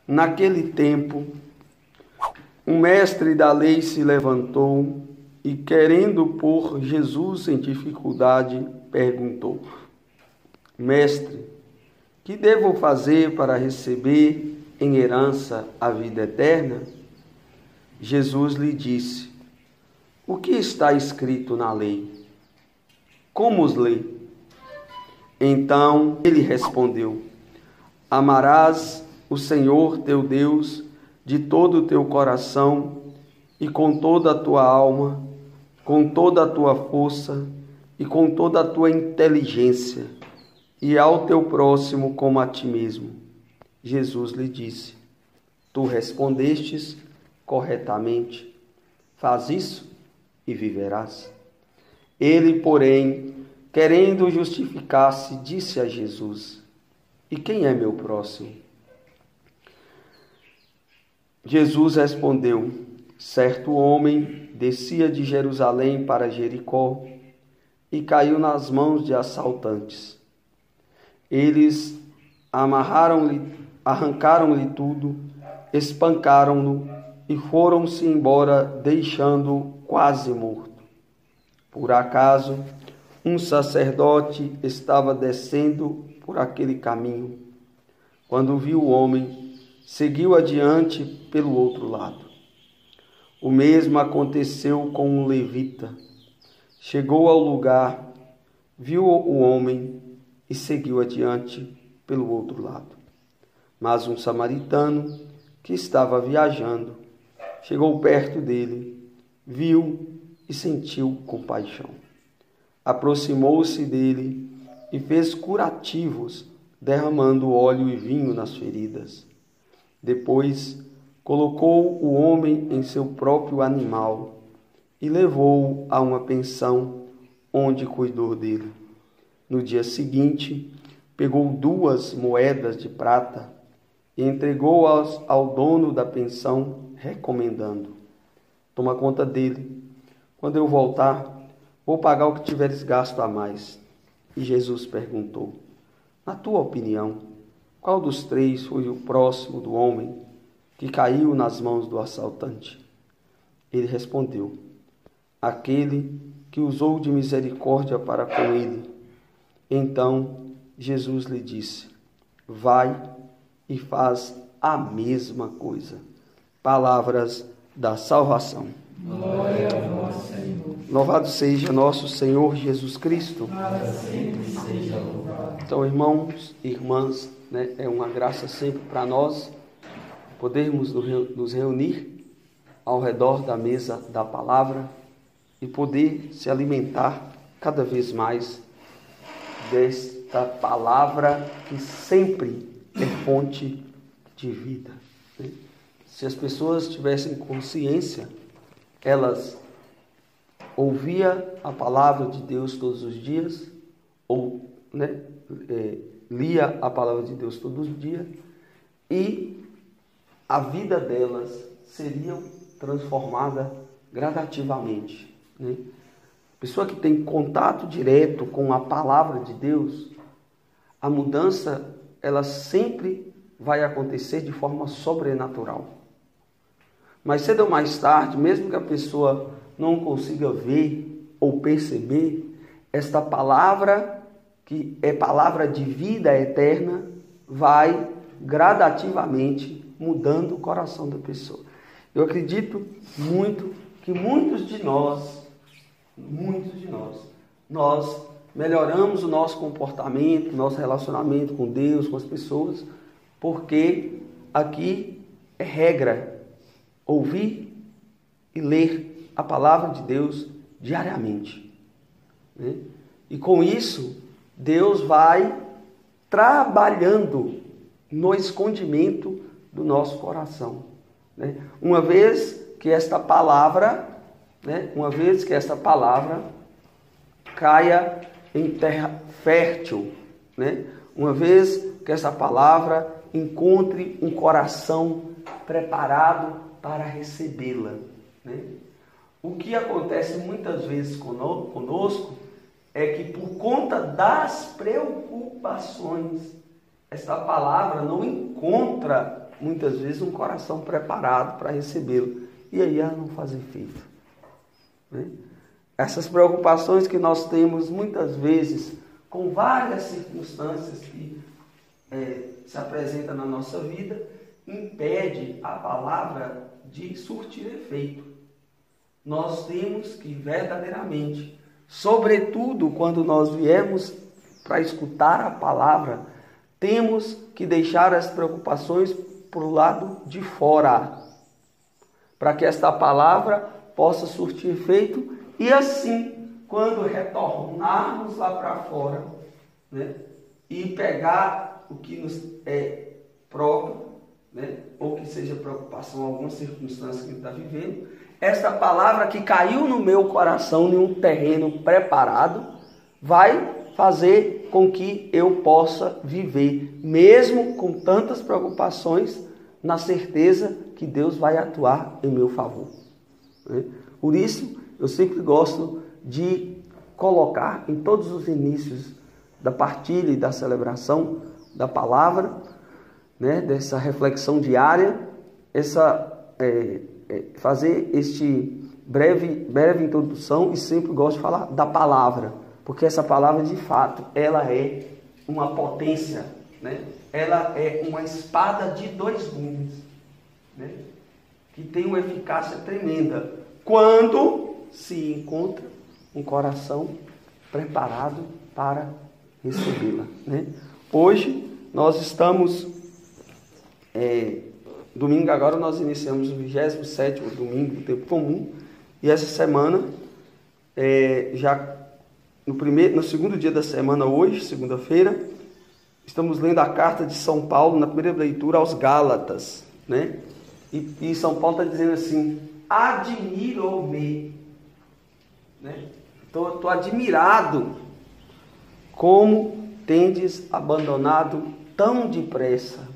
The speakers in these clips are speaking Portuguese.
Naquele tempo, um mestre da lei se levantou e, querendo pôr Jesus em dificuldade, perguntou: Mestre, que devo fazer para receber em herança a vida eterna? Jesus lhe disse: O que está escrito na lei? Como os lê? Então ele respondeu: Amarás o Senhor teu Deus de todo o teu coração e com toda a tua alma, com toda a tua força e com toda a tua inteligência, e ao teu próximo como a ti mesmo. Jesus lhe disse: Tu respondestes corretamente. Faz isso e viverás. Ele, porém, querendo justificar-se, disse a Jesus: E quem é meu próximo? Jesus respondeu: Certo homem descia de Jerusalém para Jericó e caiu nas mãos de assaltantes. Eles arrancaram-lhe tudo, espancaram-no e foram-se embora, deixando-o quase morto. Por acaso, um sacerdote estava descendo por aquele caminho. Quando viu o homem, seguiu adiante pelo outro lado. O mesmo aconteceu com um levita. Chegou ao lugar, viu o homem e seguiu adiante pelo outro lado. Mas um samaritano que estava viajando chegou perto dele, viu e sentiu compaixão. Aproximou-se dele e fez curativos, derramando óleo e vinho nas feridas. Depois colocou o homem em seu próprio animal e levou-o a uma pensão, onde cuidou dele. No dia seguinte, pegou 2 moedas de prata e entregou-as ao dono da pensão, recomendando: Toma conta dele. Quando eu voltar, vou pagar o que tiveres gasto a mais. E Jesus perguntou: Na tua opinião, qual dos 3 foi o próximo do homem que caiu nas mãos do assaltante? Ele respondeu: Aquele que usou de misericórdia para com ele. Então Jesus lhe disse: Vai e faz a mesma coisa. Palavras da salvação. Glória a vós, Senhor. Louvado seja nosso Senhor Jesus Cristo. Para sempre seja louvado. Então, irmãos e irmãs, é uma graça sempre para nós podermos nos reunir ao redor da mesa da palavra e poder se alimentar cada vez mais desta palavra que sempre é fonte de vida. Se as pessoas tivessem consciência, elas ouviam a palavra de Deus todos os dias, ou lia a palavra de Deus todos os dias, e a vida delas seria transformada gradativamente. Pessoa que tem contato direto com a palavra de Deus, a mudança ela sempre vai acontecer de forma sobrenatural. Mas cedo ou mais tarde, mesmo que a pessoa não consiga ver ou perceber, esta palavra, que é palavra de vida eterna, vai gradativamente mudando o coração da pessoa. Eu acredito muito que muitos de nós, nós melhoramos o nosso comportamento, nosso relacionamento com Deus, com as pessoas, porque aqui é regra ouvir e ler a palavra de Deus diariamente. E com isso, Deus vai trabalhando no escondimento do nosso coração. Uma vez que esta palavra caia em terra fértil, uma vez que essa palavra encontre um coração preparado para recebê-la. O que acontece muitas vezes conosco é que, por conta das preocupações, essa palavra não encontra muitas vezes, um coração preparado para recebê-lo. E aí ela não faz efeito. Né? Essas preocupações que nós temos muitas vezes com várias circunstâncias que se apresentam na nossa vida, impede a palavra de surtir efeito. Nós temos que verdadeiramente, sobretudo quando nós viemos para escutar a palavra, temos que deixar as preocupações para o lado de fora, para que esta palavra possa surtir efeito e assim, quando retornarmos lá para fora, né, e pegar o que nos é próprio, né, ou que seja preocupação, alguma circunstância que a gente está vivendo, esta palavra que caiu no meu coração em um terreno preparado, vai fazer com que eu possa viver, mesmo com tantas preocupações, na certeza que Deus vai atuar em meu favor. Né? Por isso, eu sempre gosto de colocar em todos os inícios da partilha e da celebração da palavra, né, dessa reflexão diária, fazer este breve introdução, e sempre gosto de falar da palavra, porque essa palavra, de fato, ela é uma potência, né? Ela é uma espada de dois gumes, né? Que tem uma eficácia tremenda quando se encontra um coração preparado para recebê-la, né? Hoje nós estamos domingo, agora nós iniciamos o 27º domingo do tempo comum, e essa semana, já no segundo dia da semana, hoje, segunda-feira, estamos lendo a carta de São Paulo, na primeira leitura, aos Gálatas, né? E São Paulo está dizendo assim: admiro-me, né? Estou admirado como tendes abandonado tão depressa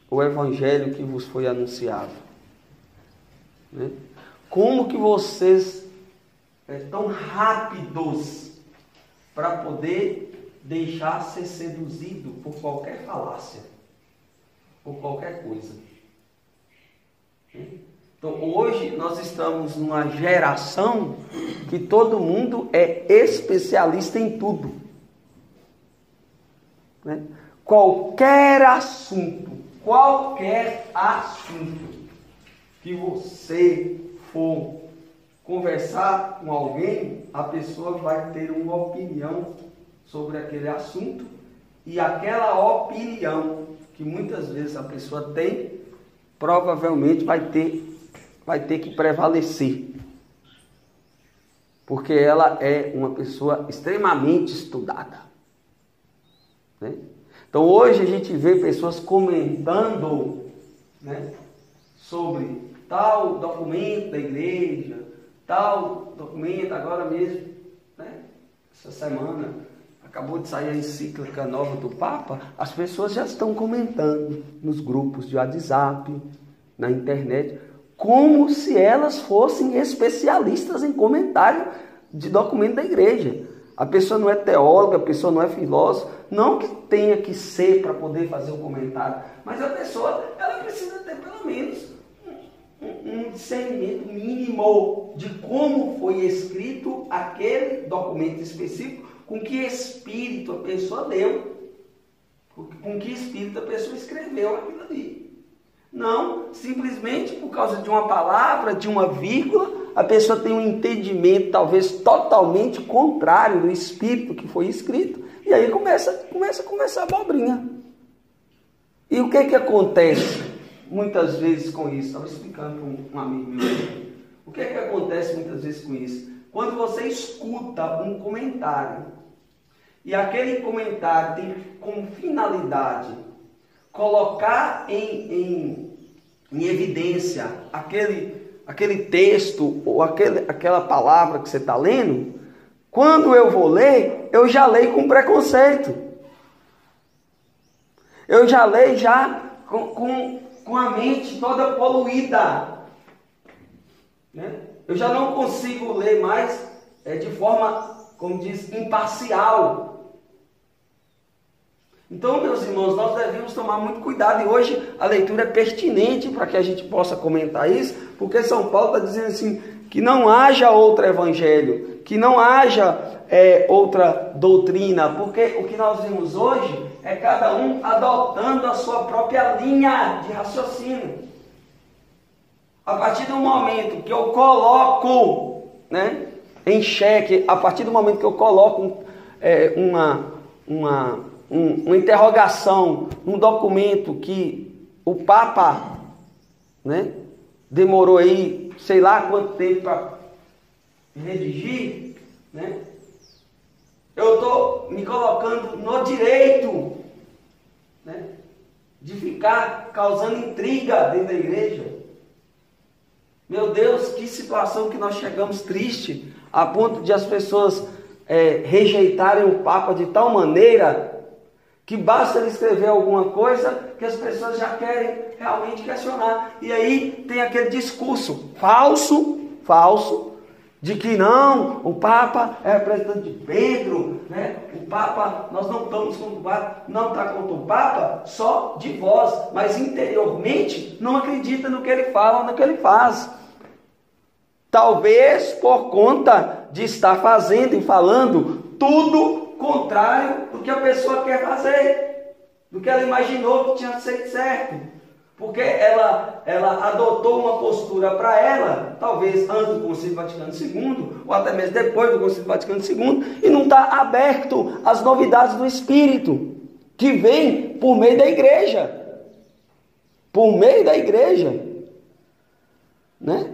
o evangelho que vos foi anunciado, né? Como que vocês tão rápidos para poder deixar ser seduzido por qualquer falácia, por qualquer coisa. Então hoje nós estamos numa geração que todo mundo é especialista em tudo, né? Qualquer assunto que você for conversar com alguém, a pessoa vai ter uma opinião sobre aquele assunto, e aquela opinião que muitas vezes a pessoa tem, provavelmente vai ter que prevalecer, porque ela é uma pessoa extremamente estudada, né? Então hoje a gente vê pessoas comentando, né, sobre tal documento da igreja, tal documento, agora mesmo, né, essa semana acabou de sair a encíclica nova do Papa, as pessoas já estão comentando nos grupos de WhatsApp, na internet, como se elas fossem especialistas em comentário de documento da igreja. A pessoa não é teóloga, a pessoa não é filósofa, não que tenha que ser para poder fazer o comentário, mas a pessoa, ela precisa ter pelo menos um discernimento mínimo de como foi escrito aquele documento específico, com que espírito a pessoa leu, com que espírito a pessoa escreveu aquilo ali. Não, simplesmente por causa de uma palavra, de uma vírgula, a pessoa tem um entendimento talvez totalmente contrário do espírito que foi escrito, e aí começa a abobrinha. E o que acontece muitas vezes com isso? Estava explicando para um amigo meu. O que acontece muitas vezes com isso? Quando você escuta um comentário, e aquele comentário tem como finalidade colocar em evidência aquele texto ou aquela palavra que você está lendo, quando eu vou ler, eu já leio com preconceito. Eu já leio com a mente toda poluída, né? Eu já não consigo ler mais de forma, como diz, imparcial. Então, meus irmãos, nós devemos tomar muito cuidado, e hoje a leitura é pertinente para que a gente possa comentar isso, porque São Paulo está dizendo assim, que não haja outro evangelho, que não haja outra doutrina, porque o que nós vemos hoje é cada um adotando a sua própria linha de raciocínio. A partir do momento que eu coloco, né, em xeque, a partir do momento que eu coloco uma interrogação, um documento que o Papa, né, demorou aí, sei lá quanto tempo para redigir, né, eu estou me colocando no direito, né, de ficar causando intriga dentro da igreja. Meu Deus, que situação que nós chegamos triste, a ponto de as pessoas rejeitarem o Papa de tal maneira que basta ele escrever alguma coisa que as pessoas já querem realmente questionar. E aí tem aquele discurso falso, de que não, o Papa é representante de Pedro, né? O Papa, nós não estamos contra o Papa, não está contra o Papa só de voz, mas interiormente não acredita no que ele fala, no que ele faz. Talvez por conta de estar fazendo e falando tudo contrário do que a pessoa quer fazer, do que ela imaginou que tinha que ser certo. Porque ela adotou uma postura para ela, talvez antes do Concílio Vaticano II, ou até mesmo depois do Concílio Vaticano II, e não está aberto às novidades do Espírito, que vem por meio da igreja. Por meio da igreja. Né?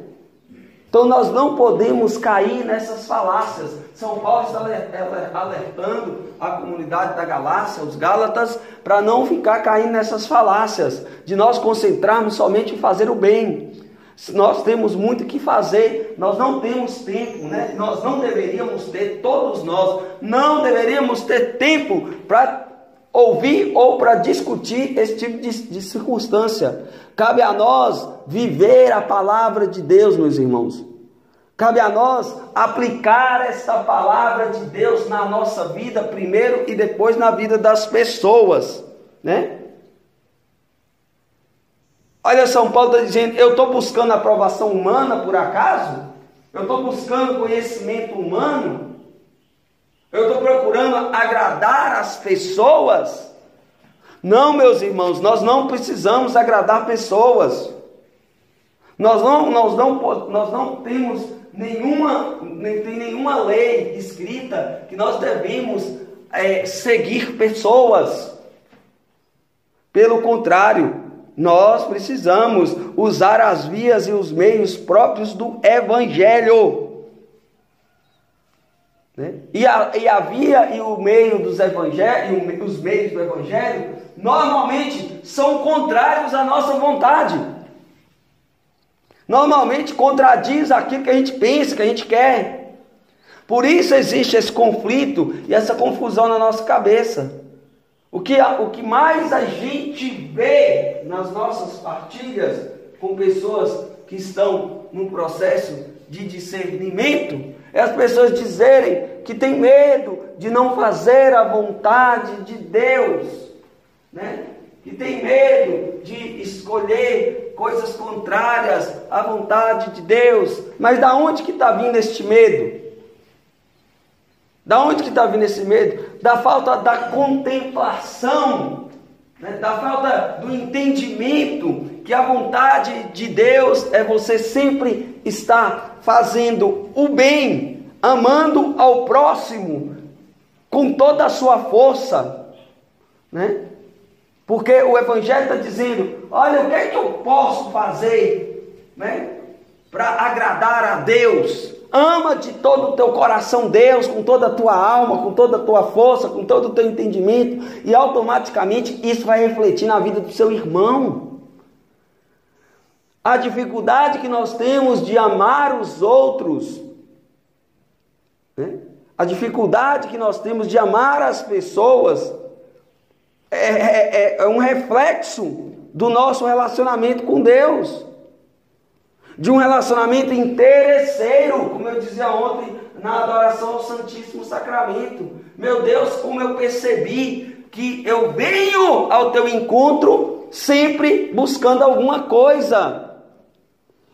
Então nós não podemos cair nessas falácias. São Paulo está alertando a comunidade da Galácia, os Gálatas, para não ficar caindo nessas falácias, de nós concentrarmos somente em fazer o bem. Nós temos muito o que fazer, nós não temos tempo, né? Nós não deveríamos ter, todos nós, não deveríamos ter tempo para ouvir ou para discutir esse tipo de circunstância. Cabe a nós viver a palavra de Deus, meus irmãos. Cabe a nós aplicar essa palavra de Deus na nossa vida primeiro e depois na vida das pessoas, né? Olha, São Paulo está dizendo, eu estou buscando aprovação humana por acaso? Eu estou buscando conhecimento humano? Eu estou procurando agradar as pessoas? Não, meus irmãos, nós não precisamos agradar pessoas. Nós não temos nenhuma lei escrita que nós devemos seguir pessoas. Pelo contrário, nós precisamos usar as vias e os meios próprios do Evangelho. Né? E a via e o meio dos evangelhos, os meios do Evangelho, normalmente são contrários à nossa vontade. Normalmente contradiz aquilo que a gente pensa, que a gente quer. Por isso existe esse conflito e essa confusão na nossa cabeça. O que mais a gente vê nas nossas partilhas com pessoas que estão num processo de discernimento é as pessoas dizerem que tem medo de não fazer a vontade de Deus, né? Que tem medo de escolher coisas contrárias à vontade de Deus. Mas da onde que está vindo este medo? Da onde que está vindo esse medo? Da falta da contemplação, né? Da falta do entendimento que a vontade de Deus é você sempre estar fazendo o bem, amando ao próximo com toda a sua força, né? Porque o Evangelho está dizendo, olha, o que é que eu posso fazer, né, para agradar a Deus? Ama de todo o teu coração Deus, com toda a tua alma, com toda a tua força, com todo o teu entendimento, e automaticamente isso vai refletir na vida do seu irmão. A dificuldade que nós temos de amar os outros, né? A dificuldade que nós temos de amar as pessoas é um reflexo do nosso relacionamento com Deus, de um relacionamento interesseiro, como eu dizia ontem na adoração ao Santíssimo Sacramento. Meu Deus, como eu percebi que eu venho ao teu encontro sempre buscando alguma coisa.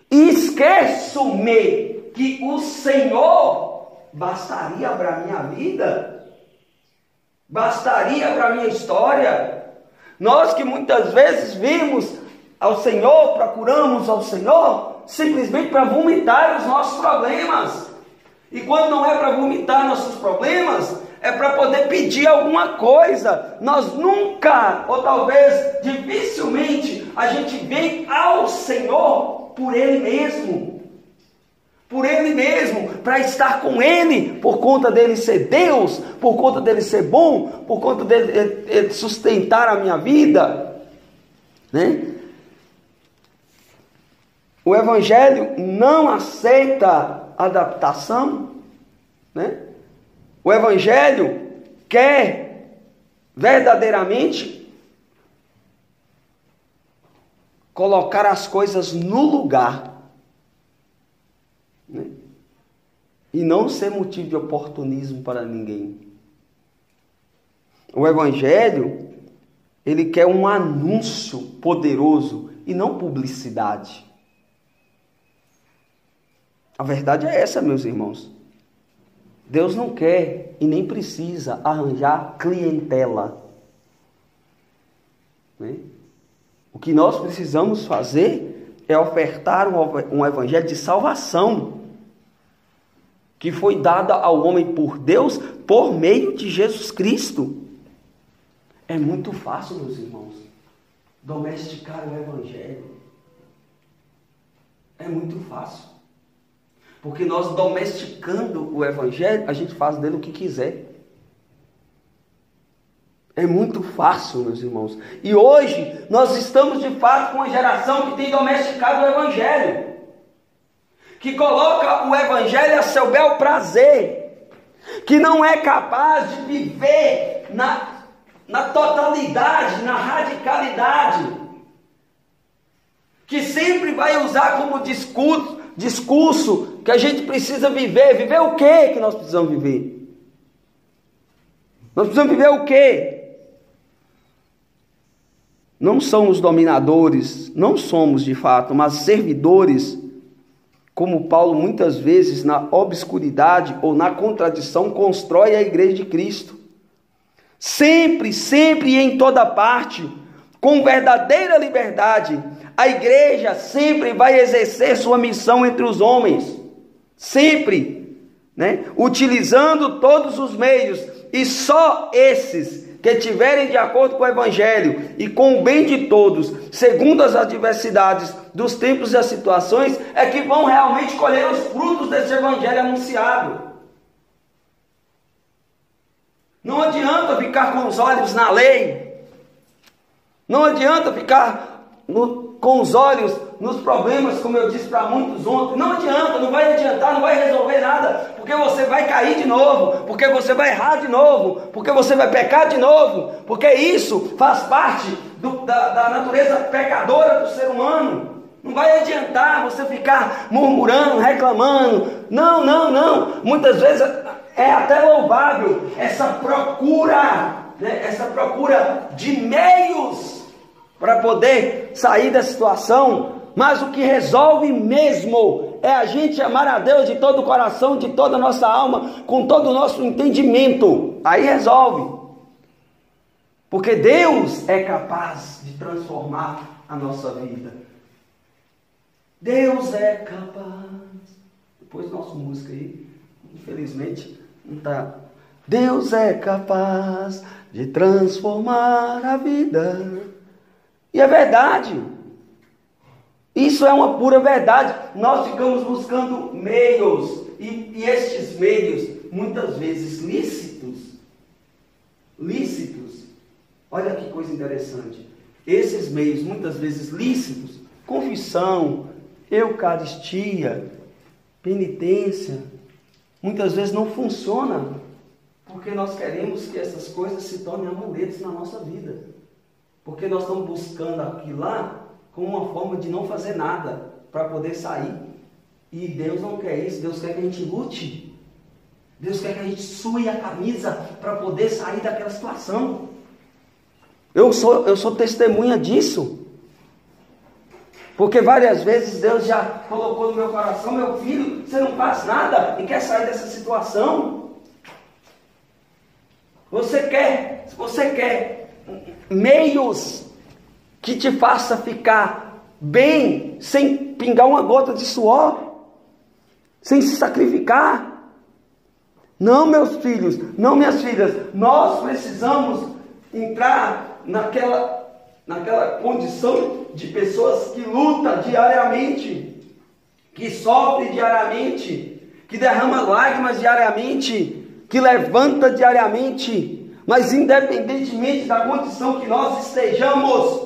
E esqueço-me que o Senhor bastaria para a minha vida, bastaria para a minha história. Nós que muitas vezes vimos ao Senhor, procuramos ao Senhor, simplesmente para vomitar os nossos problemas. E quando não é para vomitar nossos problemas, é para poder pedir alguma coisa. Nós nunca, ou talvez dificilmente, a gente vem ao Senhor por Ele mesmo. Por Ele mesmo, para estar com Ele, por conta dele ser Deus, por conta dele ser bom, por conta dele sustentar a minha vida, né? O Evangelho não aceita adaptação, né? O Evangelho quer verdadeiramente colocar as coisas no lugar, né? E não ser motivo de oportunismo para ninguém. O Evangelho, ele quer um anúncio poderoso e não publicidade. A verdade é essa, meus irmãos. Deus não quer e nem precisa arranjar clientela, né? O que nós precisamos fazer é ofertar um evangelho de salvação que foi dado ao homem por Deus por meio de Jesus Cristo. É muito fácil, meus irmãos, domesticar o evangelho. É muito fácil. Porque nós domesticando o evangelho, a gente faz dele o que quiser. É muito fácil, meus irmãos. E hoje nós estamos de fato com uma geração que tem domesticado o evangelho. Que coloca o evangelho a seu bel prazer. Que não é capaz de viver na totalidade, na radicalidade. Que sempre vai usar como discurso que a gente precisa viver. Viver o quê que nós precisamos viver? Nós precisamos viver o quê? Não somos dominadores, não somos de fato, mas servidores, como Paulo muitas vezes na obscuridade ou na contradição constrói a igreja de Cristo. Sempre, sempre e em toda parte, com verdadeira liberdade, a igreja sempre vai exercer sua missão entre os homens. Sempre, né? Utilizando todos os meios, e só esses que estiverem de acordo com o evangelho e com o bem de todos, segundo as adversidades dos tempos e as situações, é que vão realmente colher os frutos desse evangelho anunciado. Não adianta ficar com os olhos na lei, não adianta ficar com os olhos nos problemas, como eu disse para muitos ontem. Não adianta, não vai adiantar, não vai resolver nada, porque você vai cair de novo, porque você vai errar de novo, porque você vai pecar de novo, porque isso faz parte da natureza pecadora do ser humano. Não vai adiantar você ficar murmurando, reclamando. Não, não, não. Muitas vezes é até louvável essa procura, né? Essa procura de meios para poder sair da situação, mas o que resolve mesmo é a gente amar a Deus de todo o coração, de toda a nossa alma, com todo o nosso entendimento. Aí resolve, porque Deus é capaz de transformar a nossa vida. Deus é capaz. Depois nossa música aí, infelizmente, não está. Deus é capaz de transformar a vida. E é verdade, isso é uma pura verdade. Nós ficamos buscando meios, e estes meios, muitas vezes lícitos, olha que coisa interessante, esses meios, muitas vezes lícitos, confissão, eucaristia, penitência, muitas vezes não funciona, porque nós queremos que essas coisas se tornem amuletos na nossa vida. Porque nós estamos buscando aquilo lá como uma forma de não fazer nada para poder sair. E Deus não quer isso. Deus quer que a gente lute. Deus quer que a gente sue a camisa para poder sair daquela situação. Eu sou testemunha disso. Porque várias vezes Deus já colocou no meu coração: meu filho, você não faz nada e quer sair dessa situação. Você quer meios que te faça ficar bem, sem pingar uma gota de suor, sem se sacrificar. Não, meus filhos, não, minhas filhas, nós precisamos entrar naquela condição de pessoas que lutam diariamente, que sofrem diariamente, que derrama lágrimas diariamente, que levanta diariamente, mas independentemente da condição que nós estejamos,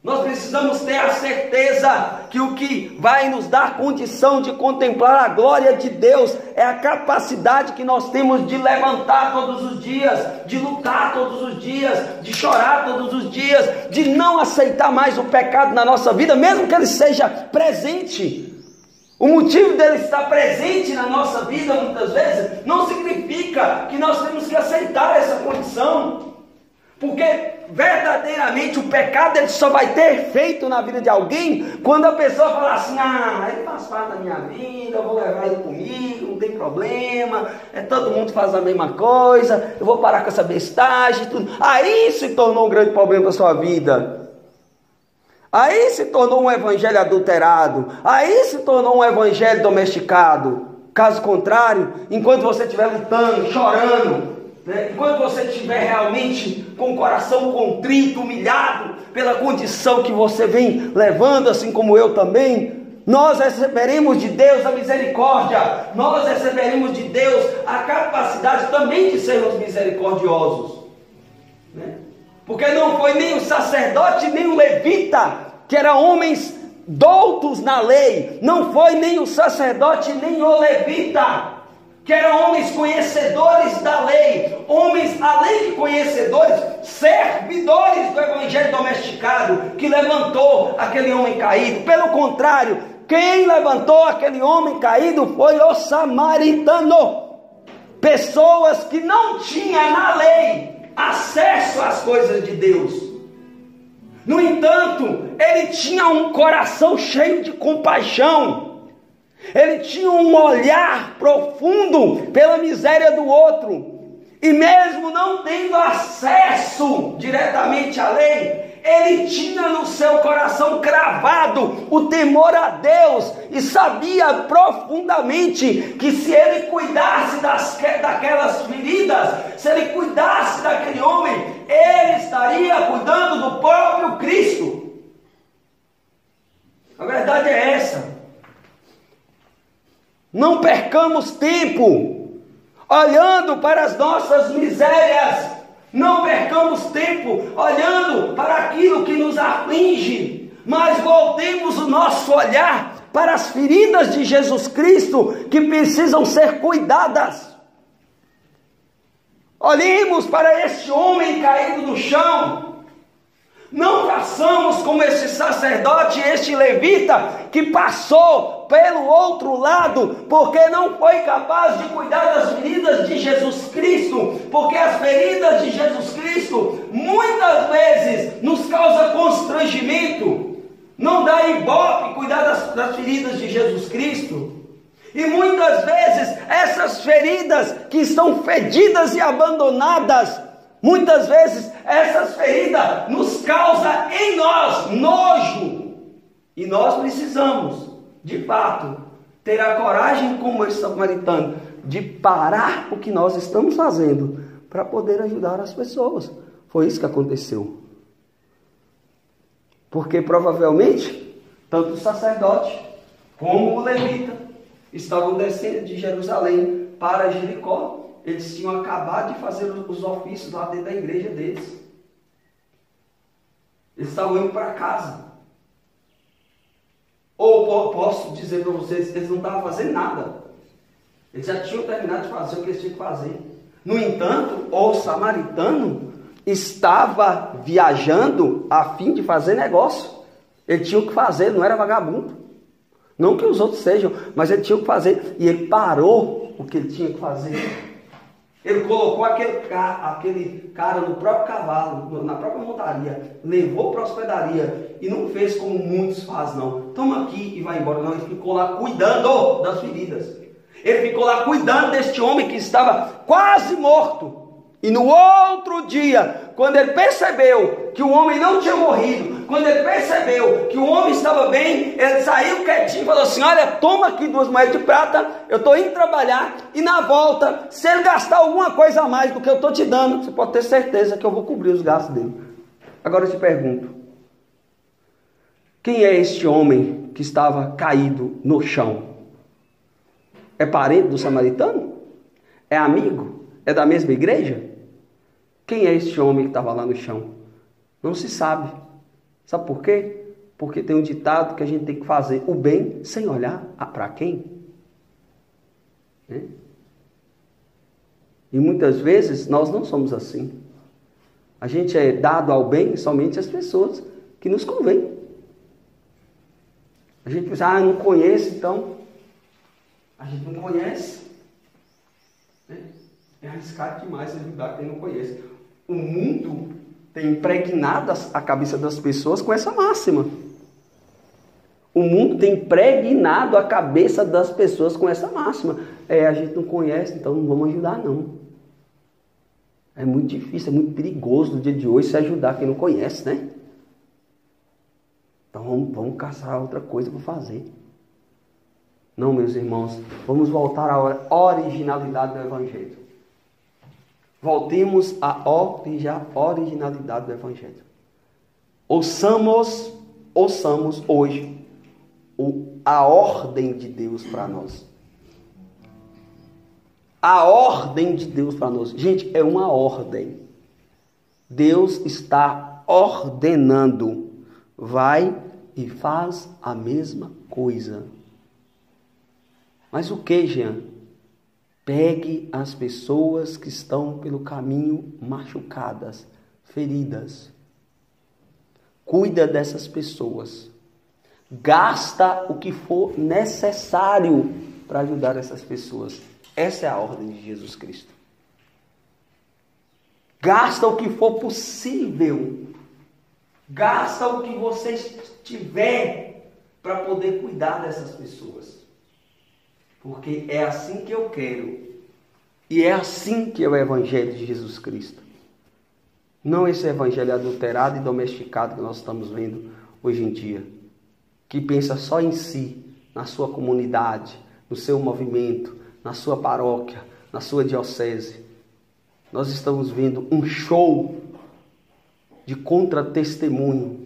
nós precisamos ter a certeza que o que vai nos dar condição de contemplar a glória de Deus é a capacidade que nós temos de levantar todos os dias, de lutar todos os dias, de chorar todos os dias, de não aceitar mais o pecado na nossa vida, mesmo que ele seja presente. O motivo dele estar presente na nossa vida muitas vezes não significa que nós temos que aceitar essa condição. Porque verdadeiramente o pecado ele só vai ter efeito na vida de alguém quando a pessoa falar assim: ele faz parte da minha vida, eu vou levar ele comigo, não tem problema, todo mundo faz a mesma coisa, eu vou parar com essa bestagem, tudo. Aí se tornou um grande problema da sua vida. Aí se tornou um evangelho adulterado. Aí se tornou um evangelho domesticado. Caso contrário, enquanto você estiver lutando, chorando, enquanto você estiver realmente com o coração contrito, humilhado pela condição que você vem levando, assim como eu também, nós receberemos de Deus a misericórdia, nós receberemos de Deus a capacidade também de sermos misericordiosos, porque não foi nem o sacerdote nem o levita, que eram homens doutos na lei, não foi nem o sacerdote nem o levita, que eram homens conhecedores da lei, homens além de conhecedores, servidores do evangelho domesticado, que levantou aquele homem caído. Pelo contrário, quem levantou aquele homem caído foi o samaritano. Pessoas que não tinham na lei acesso às coisas de Deus. No entanto, ele tinha um coração cheio de compaixão. Ele tinha um olhar profundo pela miséria do outro. E mesmo não tendo acesso diretamente à lei, ele tinha no seu coração cravado o temor a Deus. E sabia profundamente que se ele cuidasse daquelas feridas, se ele cuidasse daquele homem, ele estaria cuidando do próprio Cristo. A verdade é essa. Não percamos tempo olhando para as nossas misérias. Não percamos tempo olhando para aquilo que nos aflige. Mas voltemos o nosso olhar para as feridas de Jesus Cristo que precisam ser cuidadas. Olhemos para este homem caído no chão. Não façamos como esse sacerdote, este levita, que passou pelo outro lado, porque não foi capaz de cuidar das feridas de Jesus Cristo, porque as feridas de Jesus Cristo, muitas vezes, nos causa constrangimento. Não dá ibope cuidar das feridas de Jesus Cristo. E muitas vezes, essas feridas que estão fedidas e abandonadas, muitas vezes essas feridas nos causam em nós nojo. E nós precisamos, de fato, ter a coragem, como esse samaritano, de parar o que nós estamos fazendo para poder ajudar as pessoas. Foi isso que aconteceu. Porque provavelmente, tanto o sacerdote como o levita estavam descendo de Jerusalém para Jericó. Eles tinham acabado de fazer os ofícios lá dentro da igreja deles. Eles estavam indo para casa. Ou posso dizer para vocês, eles não estavam fazendo nada. Eles já tinham terminado de fazer o que eles tinham que fazer. No entanto, o samaritano estava viajando a fim de fazer negócio. Ele tinha o que fazer, não era vagabundo. Não que os outros sejam, mas ele tinha o que fazer. E ele parou o que ele tinha que fazer. Ele colocou aquele cara no próprio cavalo, na própria montaria, levou para a hospedaria e não fez como muitos fazem, não. Toma aqui e vai embora. Não, ele ficou lá cuidando das feridas. Ele ficou lá cuidando deste homem que estava quase morto. E no outro dia, quando ele percebeu que o homem não tinha morrido, quando ele percebeu que o homem estava bem, ele saiu quietinho e falou assim: olha, toma aqui 2 moedas de prata, eu estou indo trabalhar, e na volta, se ele gastar alguma coisa a mais do que eu estou te dando, você pode ter certeza que eu vou cobrir os gastos dele. Agora eu te pergunto, quem é este homem que estava caído no chão? É parente do samaritano? É amigo? É da mesma igreja? Quem é este homem que estava lá no chão? Não se sabe. Sabe por quê? Porque tem um ditado que a gente tem que fazer o bem sem olhar para quem. E muitas vezes nós não somos assim. A gente é dado ao bem somente às pessoas que nos convêm. A gente pensa, não conheço, então. A gente não conhece. É arriscado demais ajudar quem não conhece. O mundo tem impregnado a cabeça das pessoas com essa máxima. O mundo tem impregnado a cabeça das pessoas com essa máxima. A gente não conhece, então não vamos ajudar, não. É muito difícil, é muito perigoso no dia de hoje se ajudar quem não conhece, né? Então vamos caçar outra coisa para fazer. Não, meus irmãos, vamos voltar à originalidade do Evangelho. Voltemos à originalidade do Evangelho. Ouçamos hoje a ordem de Deus para nós. A ordem de Deus para nós. Gente, é uma ordem. Deus está ordenando. Vai e faz a mesma coisa. Mas o que, Jean? Pegue as pessoas que estão pelo caminho machucadas, feridas. Cuida dessas pessoas. Gasta o que for necessário para ajudar essas pessoas. Essa é a ordem de Jesus Cristo. Gasta o que for possível. Gasta o que você tiver para poder cuidar dessas pessoas. Porque é assim que eu quero. E é assim que é o Evangelho de Jesus Cristo. Não esse Evangelho adulterado e domesticado que nós estamos vendo hoje em dia. Que pensa só em si, na sua comunidade, no seu movimento, na sua paróquia, na sua diocese. Nós estamos vendo um show de contra-testemunho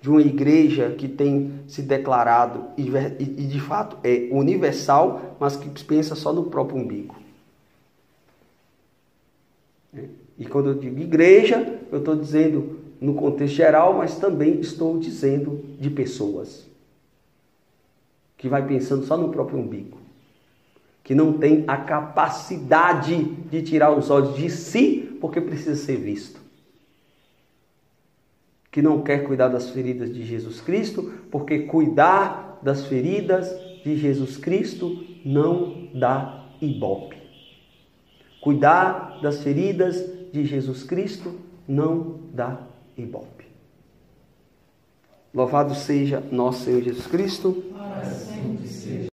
de uma igreja que tem se declarado e de fato é universal, mas que pensa só no próprio umbigo. E quando eu digo igreja, eu estou dizendo no contexto geral, mas também estou dizendo de pessoas que vai pensando só no próprio umbigo, que não tem a capacidade de tirar os olhos de si porque precisa ser visto. Que não quer cuidar das feridas de Jesus Cristo, porque cuidar das feridas de Jesus Cristo não dá ibope. Cuidar das feridas de Jesus Cristo não dá ibope. Louvado seja nosso Senhor Jesus Cristo. Para sempre seja.